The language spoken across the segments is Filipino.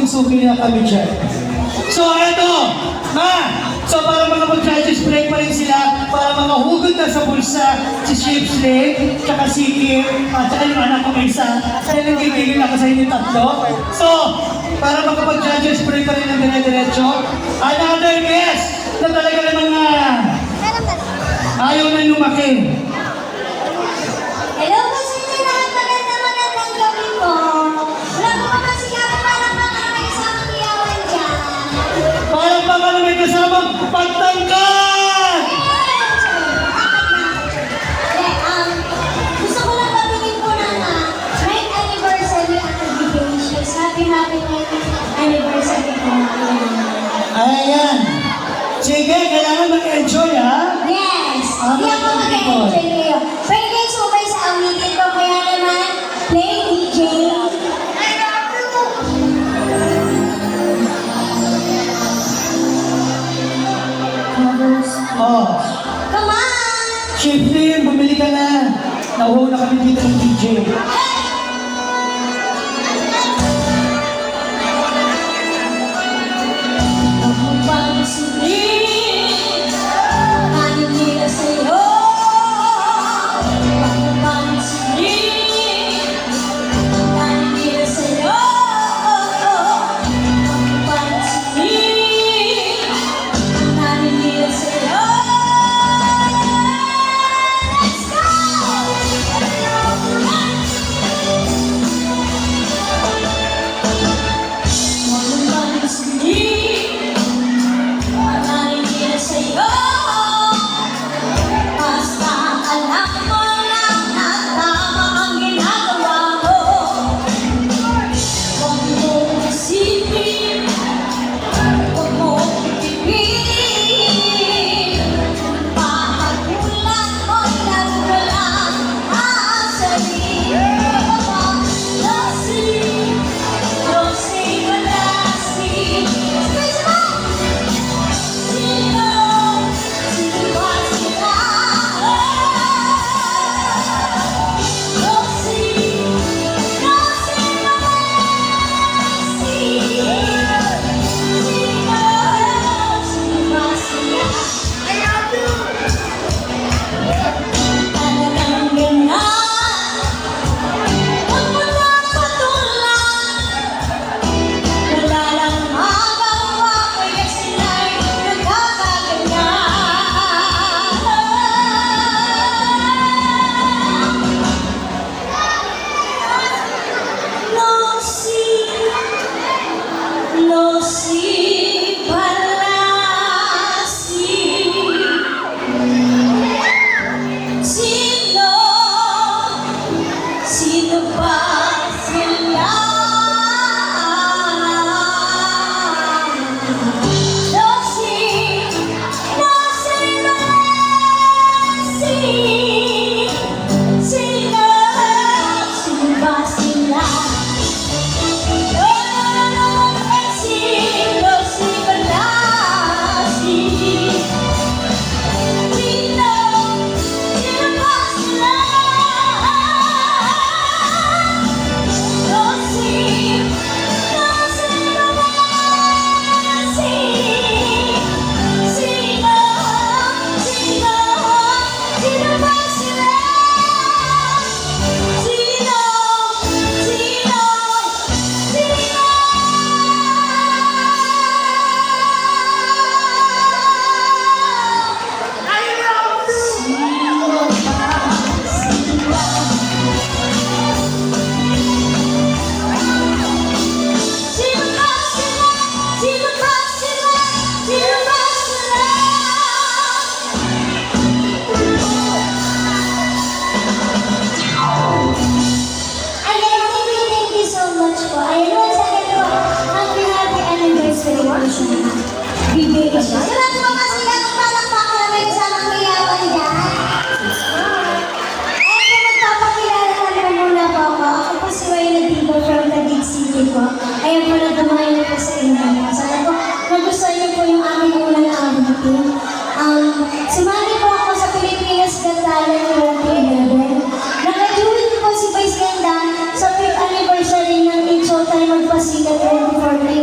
suki-suki na kami dyan. So, eto, so para makapag-judges break pa rin sila, para makahugod na sa bulsa si Shipsley, tsaka si Kim, at tsaka yung anak ko isa. Kaya nagkikigil ako sa inyo tatlo. So, para makapag-judges break pa rin ng dire-diretso, another guest na talaga namang ayaw na lumaki. Hello po sa inyo lahat, magandang gabi po. Wala po ba kasi kami parang mga may kasamang iyawan dyan? Parang baka na may kasamang pagtangkad! Gusto ko lang batiin po na 9th anniversary at nag-vacations. Happy 9th anniversary po. Ayan. Sige, kailangan mag-enjoy, ha? Yes! Hindi ako mag-enjoy kayo. Pwede kayo sumay sa awitin ko, kaya naman, play DJ. Oh, Come on! Shipsley, bumili ka na. Nauhaw na kami dito ng DJ. Salamat po kasi lang ang palakpakan na may kasamang iyawan dyan. Magpapakilala na naman muna po ako. Ako po si Wayne Nativo from Taguig City po. Ayan po, nagdamayan niyo po sa inyo. Sana po, nagustuhan niyo po yung aming unang awitin. Sumali po ako sa Pilipinas Got Talent 2011. Naka-duet po si Vice Ganda sa 5th anniversary ng In Showtime Magpasikat 2014.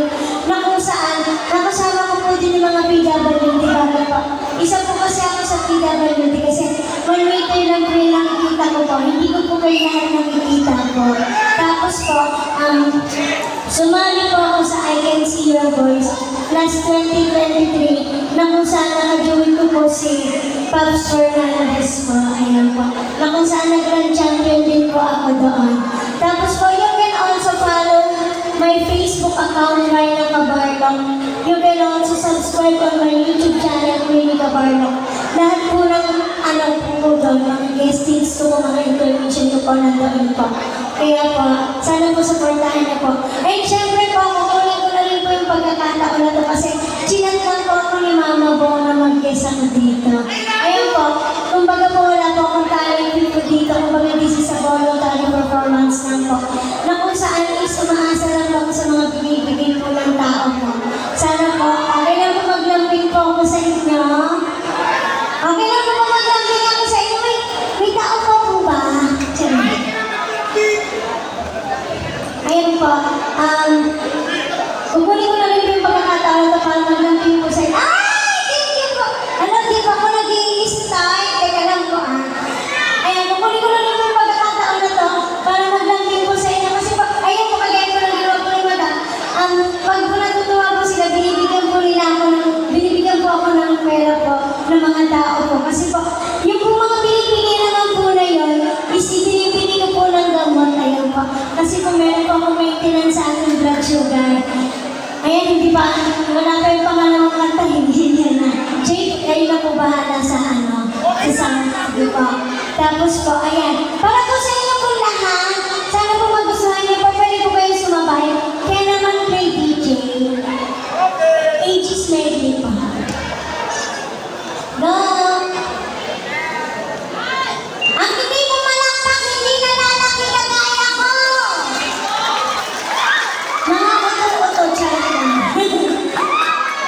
Isa po kasi ako sa PWD kasi 1 meter lang po yung nakikita ko po. Hindi ko po kayo lahat nakikita po. Tapos po, sumali po ako sa I Can See Your Voice last 2023 na kung saan nakajoin ko po si Pops Fernandez po. Ayan po. Na kung saan nag-grand champion din po ako doon. Tapos po, you can also follow my Facebook account, Ryan Cabarlog. You can also subscribe on my YouTube channel, Queenie Cabarlog. Lahat po ng po doon, mga guestings ko, mga information ko po nandoon po. Kaya po, sana po supportahan niyo po. And syempre po, kukunin ko na rin po yung pagkakataon na to kasi chinat lang po ako ni Mama Bo na mag-guest ako dito. Ayun po, kumbaga po wala po akong talent po dito, kumbaga this is a voluntary performance lang po. Na kung saan is umaasa lang ako sa mga binibigay po ng tao po. Sana po, okay lang po maglambing po ako sa inyo. Okay lang po maglambing ako sa inyo. May tao po ba? Tiyan. Ayun po, kukunin ko na rin po yung pagkakataon na para maglambing po sa inyo. Ay! Thank you po! Alam, di pa ako nag-i-start. Teka lang po Ayan, kukunin ko na rin po yung pagkakataon na to para maglambing po sa inyo. Kasi po, ayun po, kagaya ko na ginawa po ni Madam. Pag po natutuwa po sila, binibigyan po ako ng pera po ng mga tao po. Kasi po, yung po mga binibigay naman po na yun, is ibinibili ko po ng gamot. Ayun po. Kasi po meron po ako maintenance sa aking blood sugar. Ayan, hindi ba? Wala pa yung pangalawang kanta, hindi niya na. Jake, kayo na po bahala sa sa sound, di po. Tapos po, ayan. Para po sa inyo po lahat, sana po magustuhan niyo po, pwede po kayo sumabay. Kaya naman play DJ. Ages medley pa. Go! Ang hindi mo malakpak, hindi nalalaki kagaya ko! Mga uto-uto, charot lang.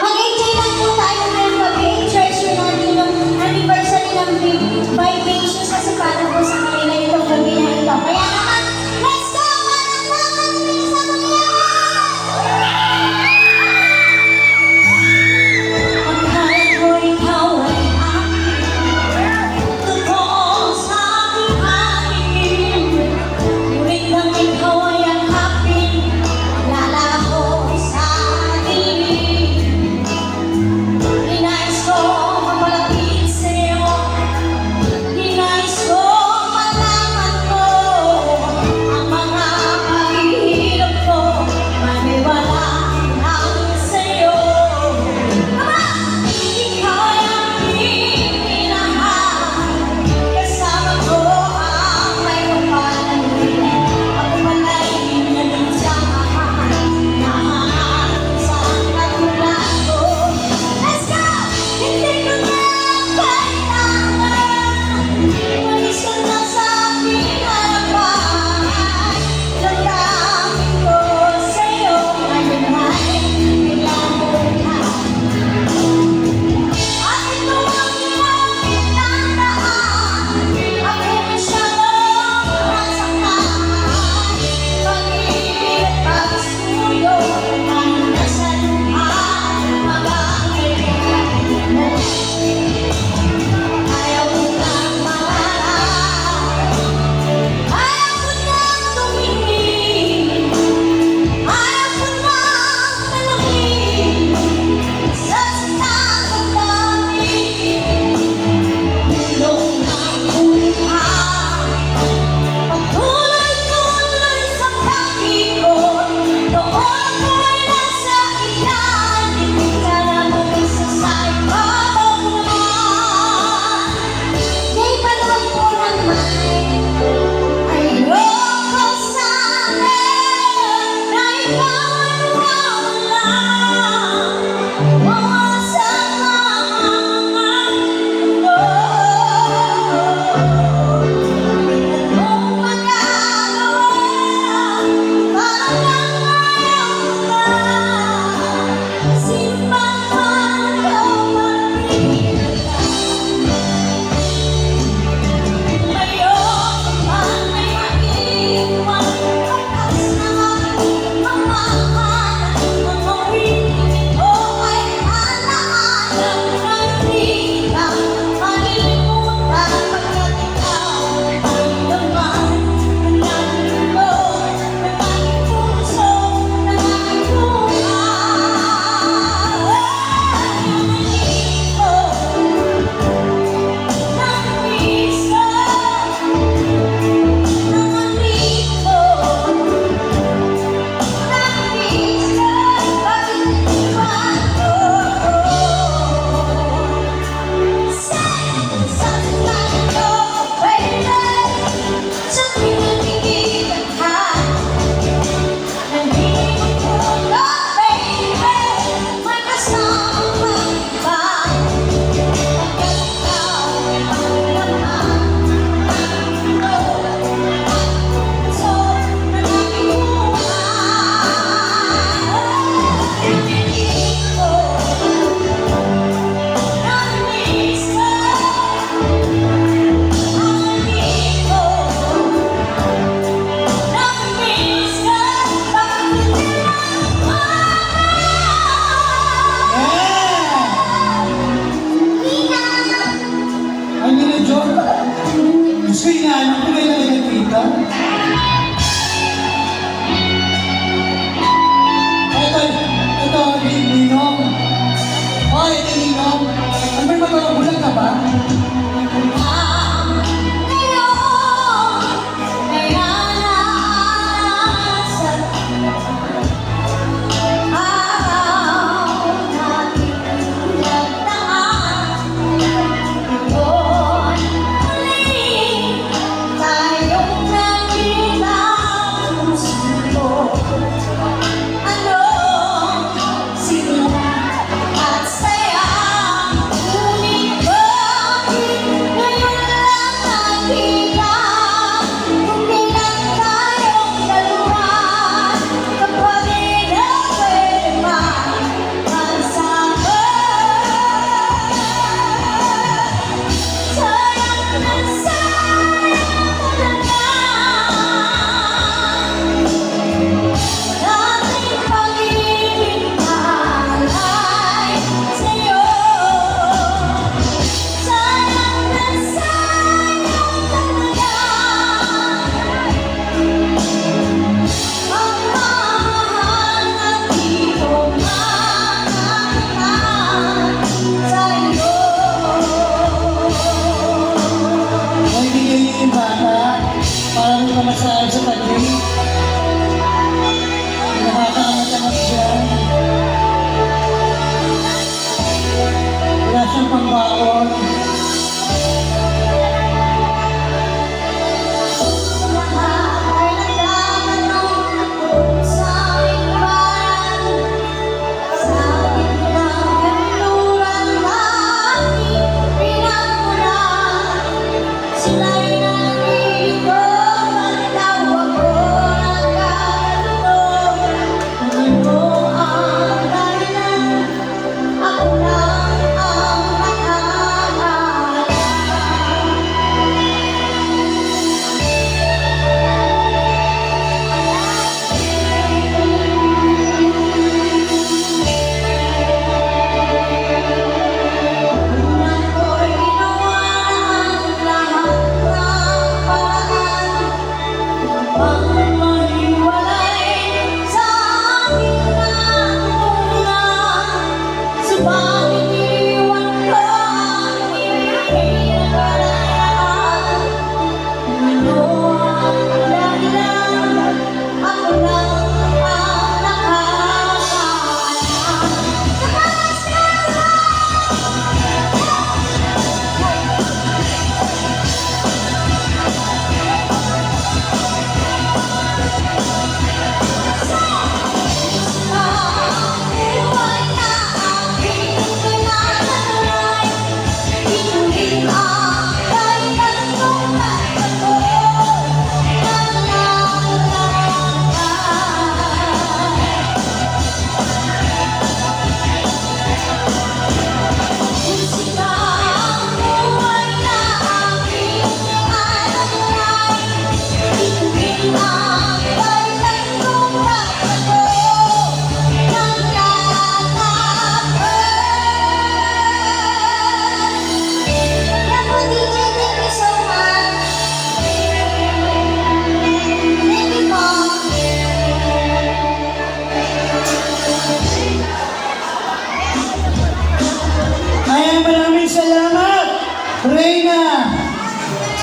Mag-enjoy lang po tayo ng gabi. Treasure natin yung anniversary ng Vivacious kasi para po sa kanila itong gabi na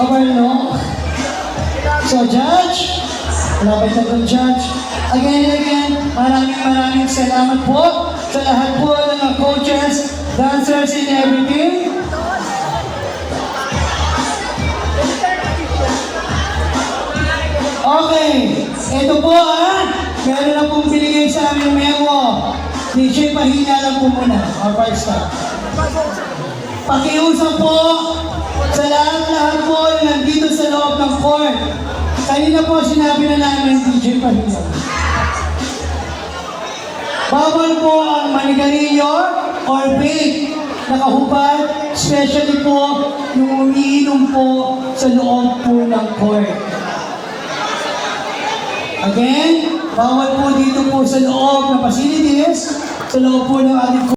no? So, Judge, malapit na itong Judge. Again and again, maraming salamat po sa lahat po ng mga coaches, dancers, and everything. Okay, ito po meron na pong binigay sa aming memo. DJ Pahina lang po muna, our five star. Pakiusap po sa lahat po na nandito sa loob ng court. Kanina po sinabi na namin DJ Pahina. Bawal po ang manigarilyo or vape nakahubad, especially po yung umiinom po sa loob po ng court. Again, bawal po dito po sa loob ng facilities, sa loob po ng ating